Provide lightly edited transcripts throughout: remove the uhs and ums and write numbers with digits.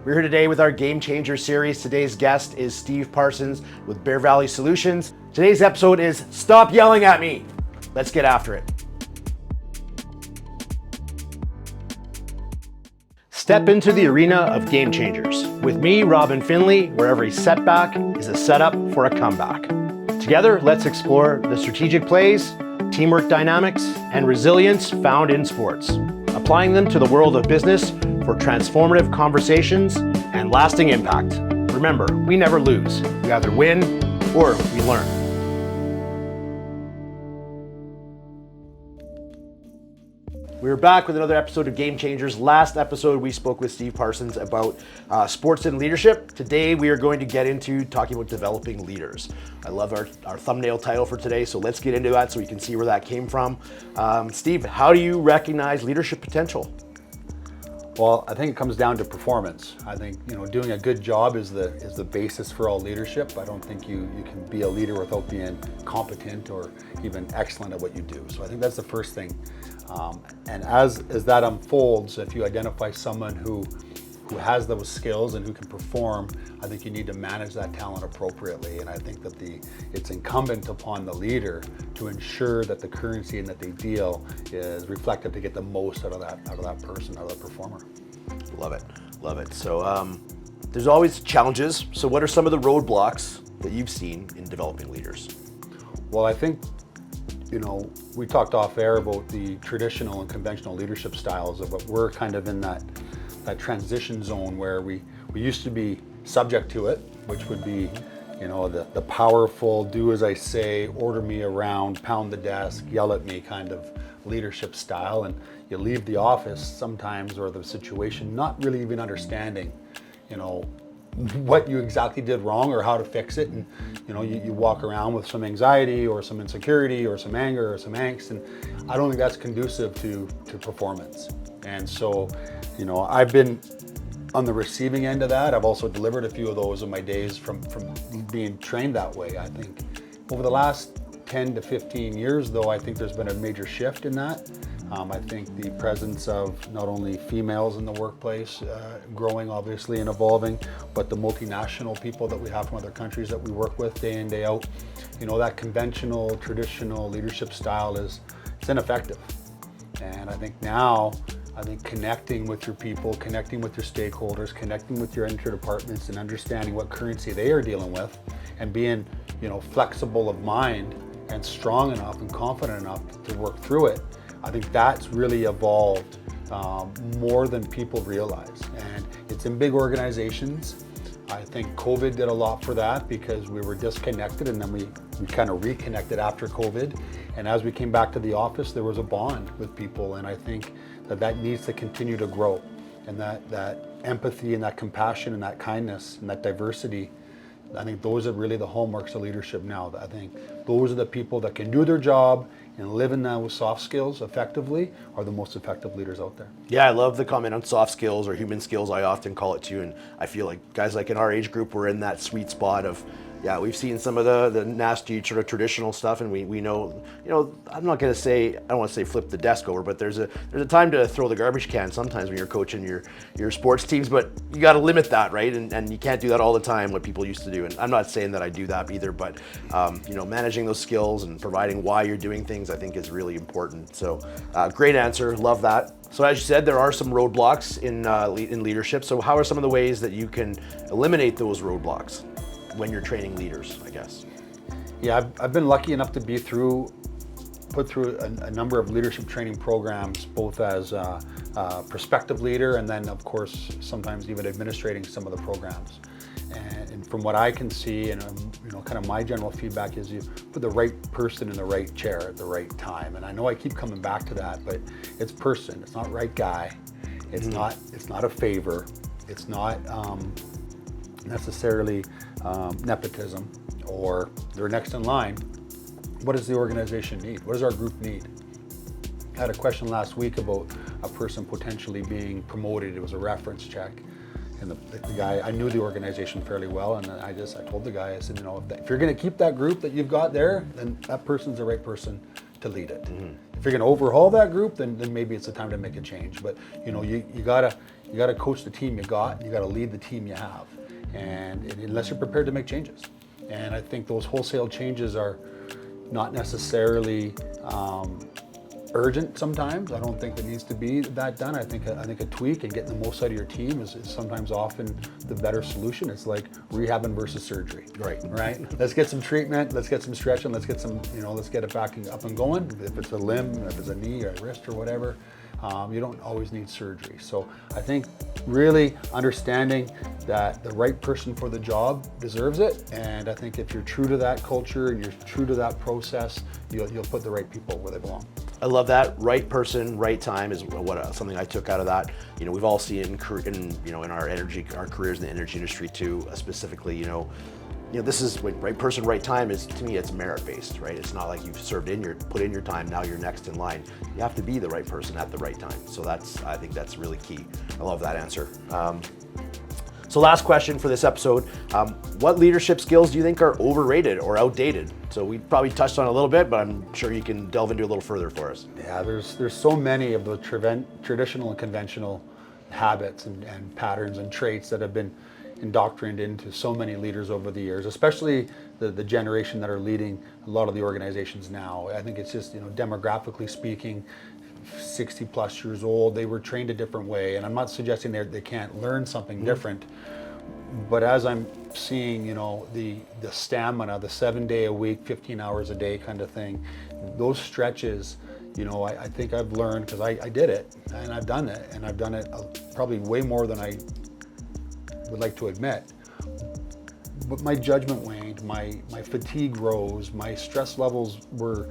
We're here today with our Game Changer series. Today's guest is Steve Parsons with Bear Valley Solutions. Today's episode is Stop Yelling at Me. Let's get after it. Step into the arena of game changers. With me, Robin Finley, where every setback is a setup for a comeback. Together, let's explore the strategic plays, teamwork dynamics, and resilience found in sports, applying them to the world of business for transformative conversations and lasting impact. Remember, we never lose. We either win or we learn. We're back with another episode of Game Changers. Last episode, we spoke with Steve Parsons about sports and leadership. Today, we are going to get into talking about developing leaders. I love our thumbnail title for today, so let's get into that so you can see where that came from. Steve, how do you recognize leadership potential? Well, I think it comes down to performance. I think doing a good job is the basis for all leadership. I don't think you can be a leader without being competent or even excellent at what you do. So I think that's the first thing. And as that unfolds, if you identify someone who has those skills and who can perform, I think you need to manage that talent appropriately. And I think that it's incumbent upon the leader to ensure that the currency and that they deal is reflected to get the most out of that person, out of that performer. Love it. So there's always challenges. So what are some of the roadblocks that you've seen in developing leaders? Well, I think we talked off air about the traditional and conventional leadership styles, but we're kind of in that transition zone where we used to be subject to it, which would be, the powerful, do as I say, order me around, pound the desk, yell at me kind of leadership style. And you leave the office sometimes or the situation not really even understanding, what you exactly did wrong or how to fix it. And you walk around with some anxiety or some insecurity or some anger or some angst, and I don't think that's conducive to performance. And so I've been on the receiving end of that. I've also delivered a few of those in my days from being trained that way. I think over the last 10 to 15 years though, I think there's been a major shift in that. I think the presence of not only females in the workplace growing obviously and evolving, but the multinational people that we have from other countries that we work with day in, day out, that conventional, traditional leadership style it's ineffective. And I think now, connecting with your people, connecting with your stakeholders, connecting with your interdepartments and understanding what currency they are dealing with and being, flexible of mind and strong enough and confident enough to work through it. I think that's really evolved more than people realize. And it's in big organizations. I think COVID did a lot for that because we were disconnected and then we kind of reconnected after COVID. And as we came back to the office, there was a bond with people. And I think that needs to continue to grow. And that empathy and that compassion and that kindness and that diversity, I think those are really the hallmarks of leadership now. I think those are the people that can do their job and live in those soft skills effectively are the most effective leaders out there. Yeah, I love the comment on soft skills or human skills, I often call it too. And I feel like guys like in our age group, we're in that sweet spot of, we've seen some of the nasty sort of traditional stuff, and we know, I'm not going to say, I don't want to say flip the desk over, but there's a time to throw the garbage can sometimes when you're coaching your sports teams, but you got to limit that, right? And you can't do that all the time, what people used to do. And I'm not saying that I do that either, but managing those skills and providing why you're doing things, I think is really important. So great answer, love that. So as you said, there are some roadblocks in leadership. So how are some of the ways that you can eliminate those roadblocks when you're training leaders, I guess? Yeah, I've been lucky enough to be put through a number of leadership training programs, both as a prospective leader and then of course sometimes even administrating some of the programs. And from what I can see, and kind of my general feedback is you put the right person in the right chair at the right time. And I know I keep coming back to that, but it's person, it's not right guy. It's not a favor. It's not necessarily nepotism or they're next in line. What does the organization need? What does our group need? I had a question last week about a person potentially being promoted. It was a reference check. And the guy, I knew the organization fairly well, and I told the guy, I said, if you're going to keep that group that you've got there, then that person's the right person to lead it. Mm-hmm. If you're going to overhaul that group, then maybe it's the time to make a change. But you You got to coach the team you got. You got to lead the team you have, and unless you're prepared to make changes. And I think those wholesale changes are not necessarily urgent sometimes. I don't think it needs to be that done. I think a tweak and getting the most out of your team is sometimes often the better solution. It's like rehabbing versus surgery. Right. Let's get some treatment, let's get some stretching, let's get some, let's get it back up and going. If it's a limb, if it's a knee or a wrist or whatever, you don't always need surgery. So I think really understanding that the right person for the job deserves it. And I think if you're true to that culture and you're true to that process, you'll put the right people where they belong. I love that. Right person, right time is something I took out of that. We've all seen in our careers in the energy industry too, specifically, this is right person, right time is, to me, it's merit based, right? It's not like you've put in your time, now you're next in line. You have to be the right person at the right time. So I think that's really key. I love that answer. So last question for this episode, what leadership skills do you think are overrated or outdated? So we probably touched on it a little bit, but I'm sure you can delve into it a little further for us. Yeah, there's so many of the traditional and conventional habits and patterns and traits that have been indoctrinated into so many leaders over the years, especially the generation that are leading a lot of the organizations now. I think it's just, demographically speaking, 60 plus years old, they were trained a different way. And I'm not suggesting they can't learn something different, but as I'm seeing, the stamina, the 7 day a week, 15 hours a day kind of thing, those stretches, I think I've learned, because I did it and I've done it, and I've done it probably way more than I would like to admit. But my judgment waned, my fatigue rose, my stress levels were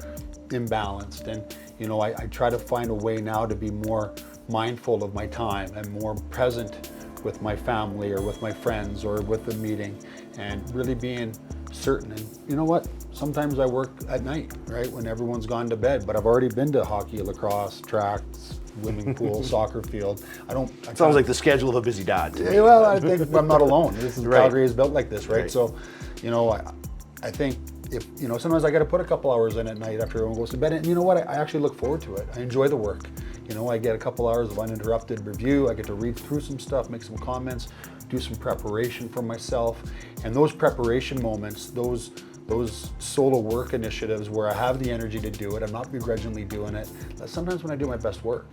imbalanced, and I try to find a way now to be more mindful of my time and more present with my family or with my friends or with the meeting, and really being certain. And you know what? Sometimes I work at night, right, when everyone's gone to bed, but I've already been to hockey, lacrosse, track, swimming pool, soccer field. Sounds like the schedule of a busy dad to me. Yeah, well, I think I'm not alone. This is Right. Calgary is built like this, right? So, I think if, sometimes I got to put a couple hours in at night after everyone goes to bed. And you know what? I actually look forward to it. I enjoy the work. I get a couple hours of uninterrupted review. I get to read through some stuff, make some comments, do some preparation for myself. And those preparation moments, those solo work initiatives where I have the energy to do it, I'm not begrudgingly doing it, that's sometimes when I do my best work.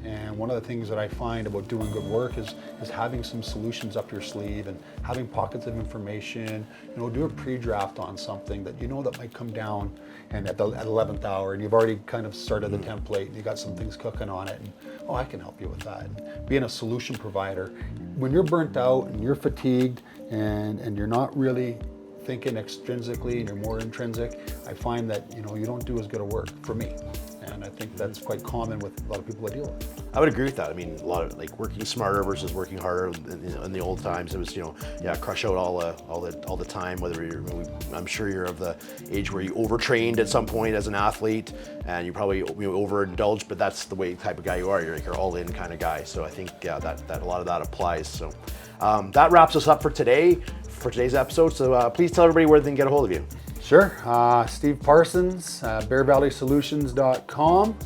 And one of the things that I find about doing good work is having some solutions up your sleeve and having pockets of information. Do a pre-draft on something that that might come down and at 11th hour, and you've already kind of started the template and you got some things cooking on it, and I can help you with that. And being a solution provider, when you're burnt out and you're fatigued and you're not really thinking extrinsically and you're more intrinsic, I find that you don't do as good a work, for me. And I think that's quite common with a lot of people I deal with. I would agree with that. I mean, a lot of working smarter versus working harder. In the old times, it was crush out all the time. I'm sure you're of the age where you overtrained at some point as an athlete, and you probably overindulged. But that's the type of guy you are. You're all in kind of guy. So I think that a lot of that applies. So that wraps us up for today's episode. So please tell everybody where they can get a hold of you. Sure. Steve Parsons, bearvalleysolutions.com,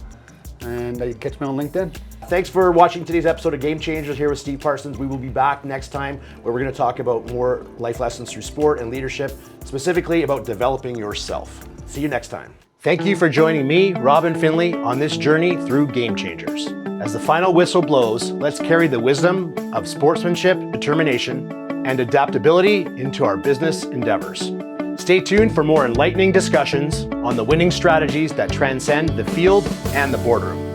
and you can catch me on LinkedIn. Thanks for watching today's episode of Game Changers here with Steve Parsons. We will be back next time where we're going to talk about more life lessons through sport and leadership, specifically about developing yourself. See you next time. Thank you for joining me, Robin Finley, on this journey through Game Changers. As the final whistle blows, let's carry the wisdom of sportsmanship, determination, and adaptability into our business endeavors. Stay tuned for more enlightening discussions on the winning strategies that transcend the field and the boardroom.